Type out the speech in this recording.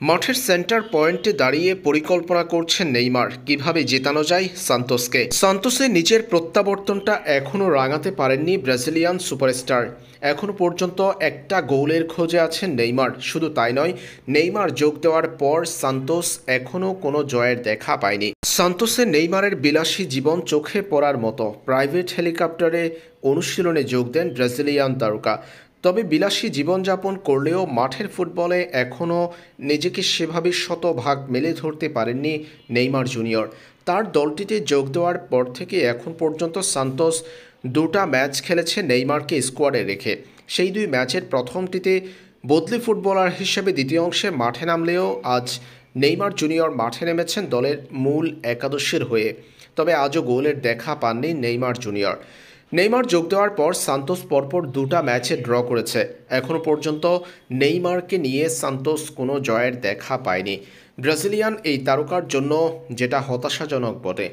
মাঠের সেন্টার পয়েন্টে দাঁড়িয়ে পরিকল্পনা করছেন নেইমার কিভাবে জেতানো যায় সান্তোসকে। সান্তোসের নিজের প্রত্যাবর্তনটা এখনও রাঙাতে পারেননি ব্রাজিলিয়ান সুপারস্টার। এখনও পর্যন্ত একটা গোলের খোঁজে আছেন নেইমার। শুধু তাই নয়, নেইমার যোগ দেওয়ার পর সান্তোস এখনও কোনো জয়ের দেখা পায়নি। সান্তোসের নেইমারের বিলাসী জীবন চোখে পড়ার মতো। প্রাইভেট হেলিকপ্টারে অনুশীলনে যোগ দেন ব্রাজিলিয়ান তারকা। তবে বিলাসী জীবনযাপন করলেও মাঠের ফুটবলে এখনও নিজেকে সেভাবে শতভাগ মেলে ধরতে পারেননি নেইমার জুনিয়র। তার দলটিতে যোগ দেওয়ার পর থেকে এখন পর্যন্ত সান্তোস দুটা ম্যাচ খেলেছে নেইমারকে স্কোয়াডে রেখে। সেই দুই ম্যাচের প্রথমটিতে বদলি ফুটবলার হিসেবে দ্বিতীয় অংশে মাঠে নামলেও আজ নেইমার জুনিয়র মাঠে নেমেছেন দলের মূল একাদশের হয়ে। তবে আজও গোলের দেখা পাননি নেইমার জুনিয়র। নেইমার যোগ দেওয়ার পর সান্তোস পরপর দুটা ম্যাচে ড্র করেছে। এখনও পর্যন্ত নেইমারকে নিয়ে সান্তোস কোনো জয়ের দেখা পায়নি। ব্রাজিলিয়ান এই তারকার জন্য যেটা হতাশাজনক বটে।